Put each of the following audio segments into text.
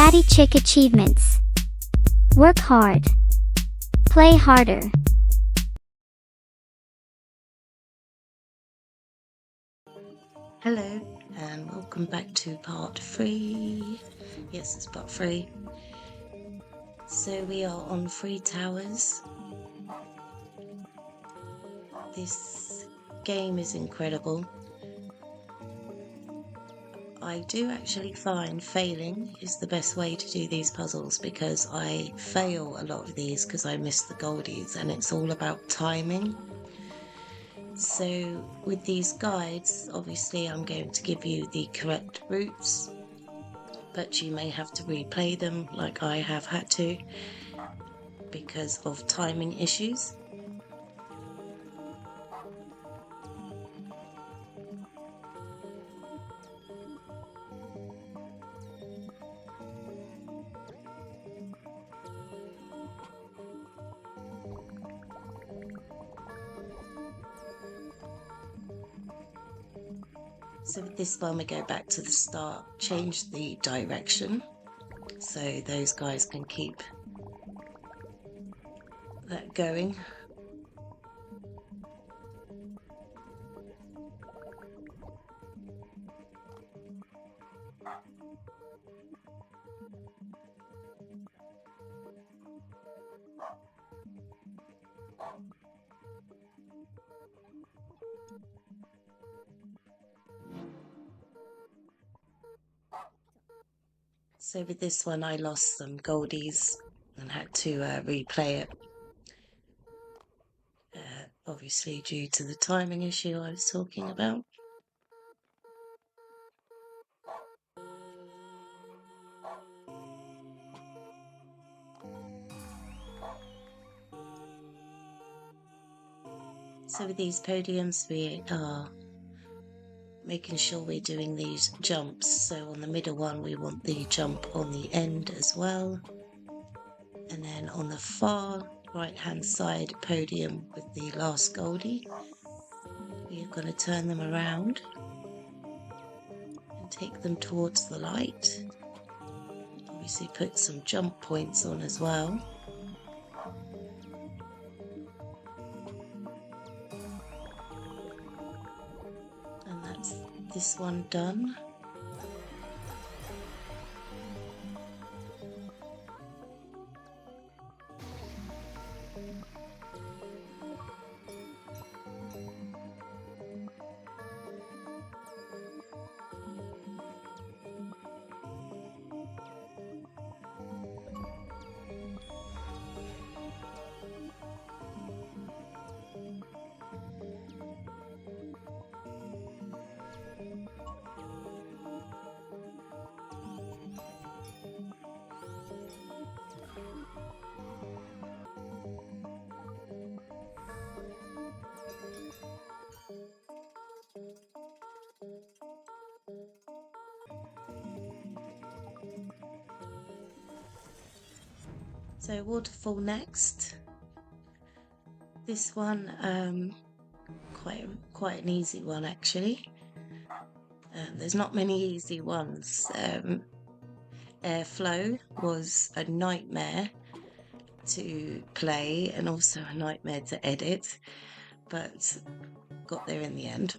Daddy Chick achievements. Work hard. Play harder. Hello and welcome back to part 3. Yes, it's part 3. So we are on 3 towers. This game is incredible. I do actually find failing is the best way to do these puzzles, because I fail a lot of these because I miss the goldies, and it's all about timing. So with these guides, obviously I'm going to give you the correct routes, but you may have to replay them like I have had to because of timing issues. So with this one, we go back to the start, change the direction so those guys can keep that going. So with this one, I lost some goldies and had to replay it. Obviously due to the timing issue I was talking about. So with these podiums, we are making sure we're doing these jumps. So on the middle one, we want the jump on the end as well. And then on the far right hand side podium with the last goldie, we are going to turn them around and take them towards the light. Obviously put some jump points on as well. And that's this one done. So waterfall next. This one, quite an easy one actually. There's not many easy ones. Airflow was a nightmare to play and also a nightmare to edit, but got there in the end.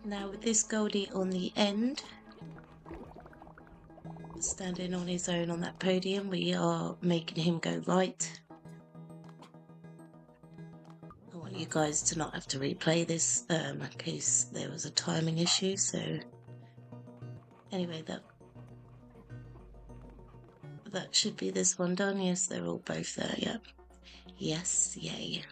Now with this goldie on the end, standing on his own on that podium, we are making him go right. I want you guys to not have to replay this in case there was a timing issue. So anyway, that should be this one done. Yes, they're all both there. Yep. Yes, yay.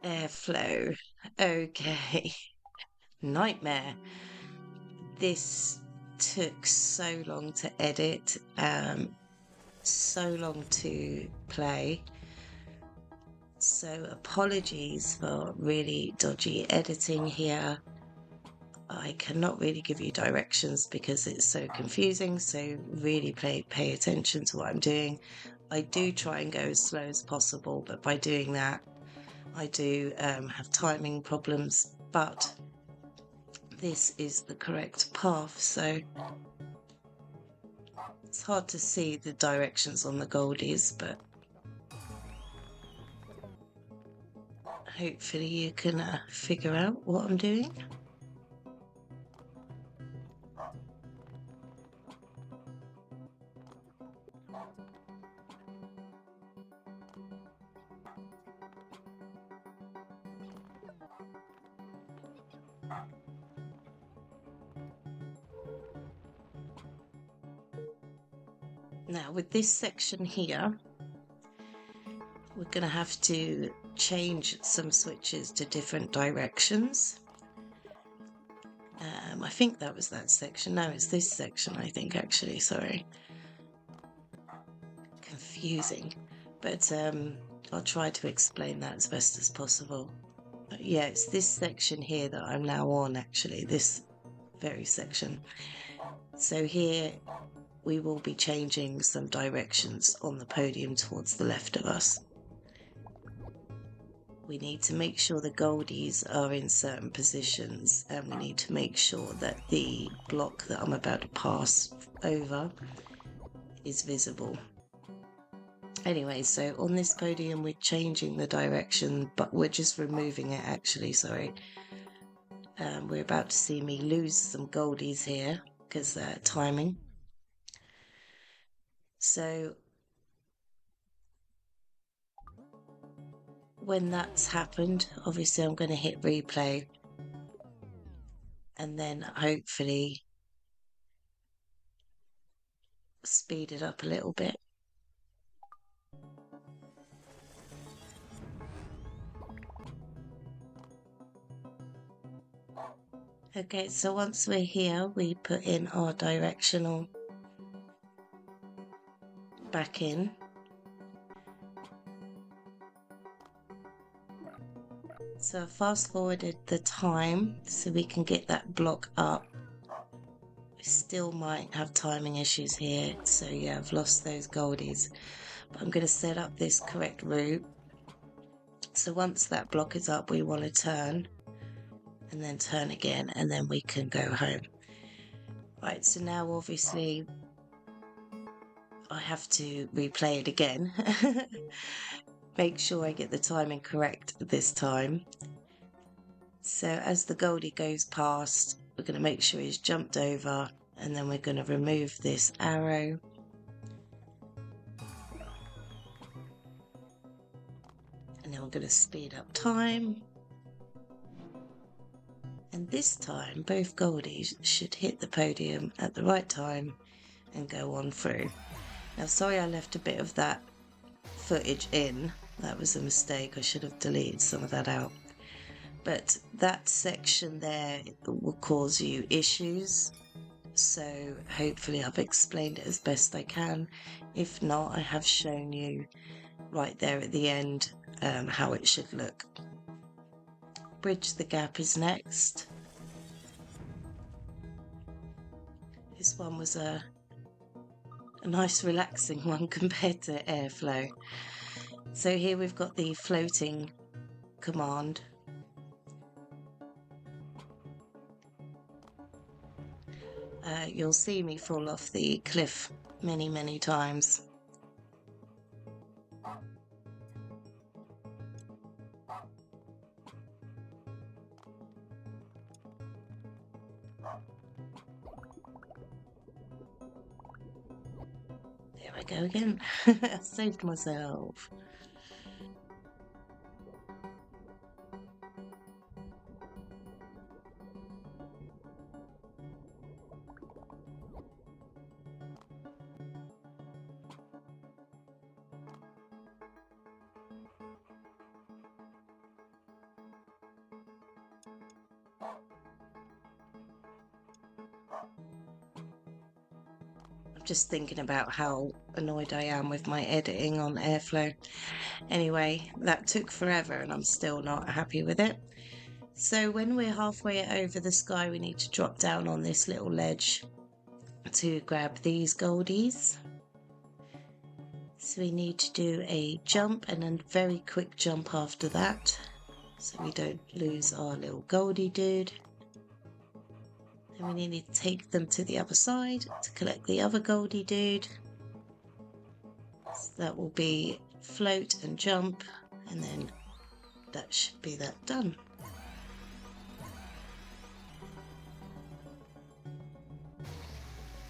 Airflow. Okay. Nightmare. This took so long to edit, so long to play. So apologies for really dodgy editing here. I cannot really give you directions because it's so confusing, so really pay attention to what I'm doing. I do try and go as slow as possible, but by doing that, I do have timing problems, but this is the correct path, so it's hard to see the directions on the goldies, but hopefully you can figure out what I'm doing. Now with this section here, we're going to have to change some switches to different directions. I think that was that section. No, it's this section, I think, actually. Sorry. Confusing. But I'll try to explain that as best as possible. But yeah, it's this section here that I'm now on, actually, this very section. So here we will be changing some directions on the podium towards the left of us. We need to make sure the goldies are in certain positions, and we need to make sure that the block that I'm about to pass over is visible. Anyway, so on this podium we're changing the direction, but we're just removing it actually, sorry. We're about to see me lose some goldies here because they're timing. So when that's happened, obviously I'm going to hit replay and then hopefully speed it up a little bit. Okay, so once we're here, we put in our directional back in. So I fast forwarded the time so we can get that block up. We still might have timing issues here, so yeah, I've lost those goldies. But I'm going to set up this correct route. So once that block is up, we want to turn and then turn again, and then we can go home. Right, so now obviously I have to replay it again. Make sure I get the timing correct this time. So as the goldie goes past, we're going to make sure he's jumped over, and then we're going to remove this arrow. And then we're going to speed up time. And this time, both goldies should hit the podium at the right time and go on through. Now, sorry I left a bit of that footage in. That was a mistake. I should have deleted some of that out. But that section there will cause you issues. So hopefully I've explained it as best I can. If not, I have shown you right there at the end how it should look. Bridge the gap is next. This one was a nice relaxing one compared to airflow. So here we've got the floating command. You'll see me fall off the cliff many times. There I go again. I saved myself. I'm just thinking about how annoyed I am with my editing on Airflow. Anyway, that took forever and I'm still not happy with it. So when we're halfway over the sky, we need to drop down on this little ledge to grab these goldies. So we need to do a jump and a very quick jump after that, so we don't lose our little goldie dude. Then we need to take them to the other side to collect the other goldie dude. So that will be float and jump, and then that should be that done.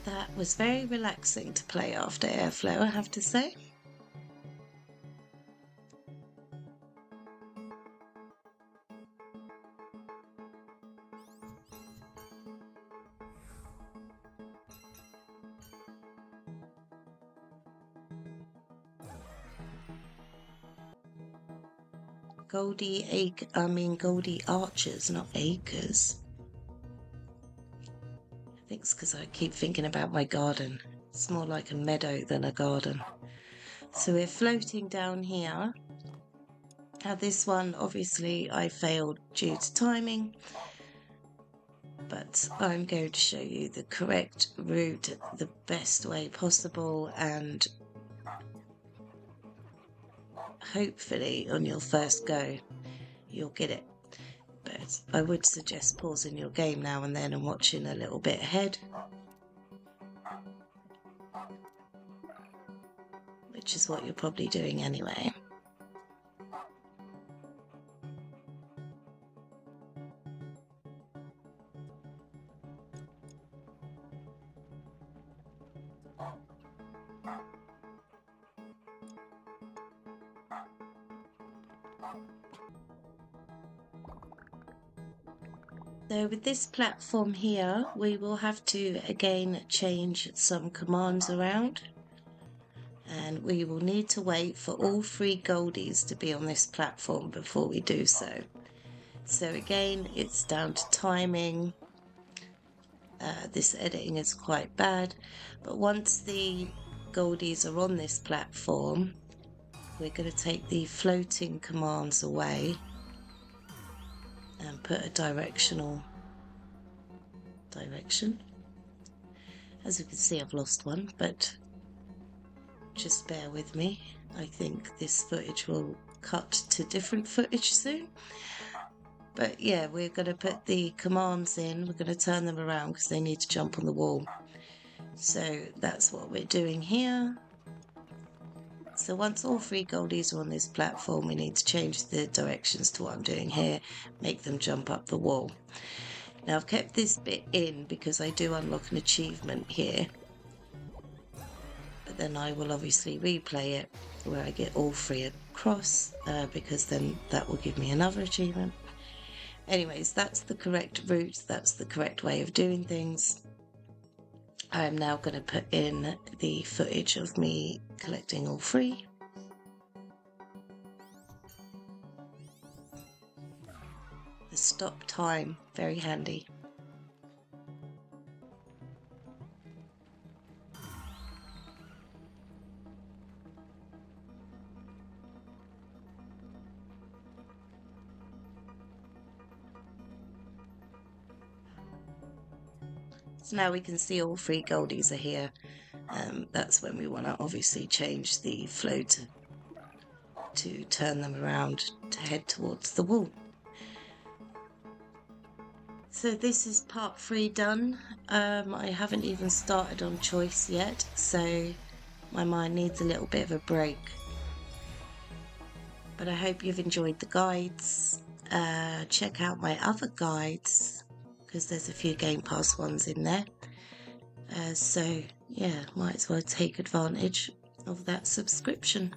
That was very relaxing to play after Airflow, I have to say. Goldie archers, not acres. I think it's because I keep thinking about my garden. It's more like a meadow than a garden. So we're floating down here. Now this one, obviously, I failed due to timing, but I'm going to show you the correct route, the best way possible, and hopefully on your first go, you'll get it. But I would suggest pausing your game now and then and watching a little bit ahead, which is what you're probably doing anyway. So with this platform here, we will have to again change some commands around, and we will need to wait for all 3 goldies to be on this platform before we do so. So again, it's down to timing. This editing is quite bad, but once the goldies are on this platform, we're going to take the floating commands away and put a direction. As you can see, I've lost one, but just bear with me. I think this footage will cut to different footage soon. But yeah, we're going to put the commands in. We're going to turn them around because they need to jump on the wall. So that's what we're doing here. So once all 3 goldies are on this platform, we need to change the directions to what I'm doing here, make them jump up the wall. Now I've kept this bit in because I do unlock an achievement here, but then I will obviously replay it where I get all 3 across, because then that will give me another achievement. Anyways, that's the correct route, that's the correct way of doing things. I am now going to put in the footage of me collecting all 3. The stop time, very handy. So now we can see all 3 goldies are here. That's when we want to obviously change the float to turn them around to head towards the wall. So this is part 3 done. I haven't even started on choice yet, so my mind needs a little bit of a break. But I hope you've enjoyed the guides. Check out my other guides because there's a few Game Pass ones in there. So yeah, might as well take advantage of that subscription.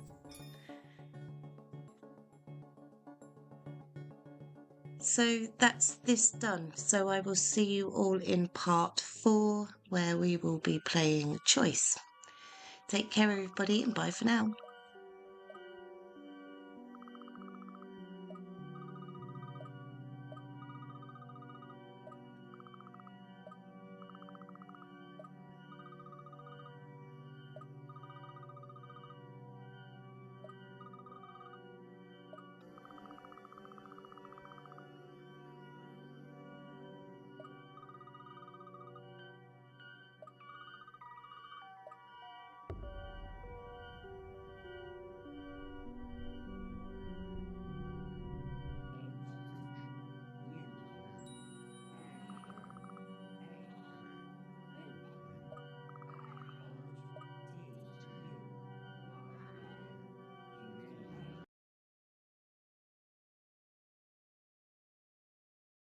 So that's this done. So I will see you all in part 4, where we will be playing Choice. Take care, everybody, and bye for now.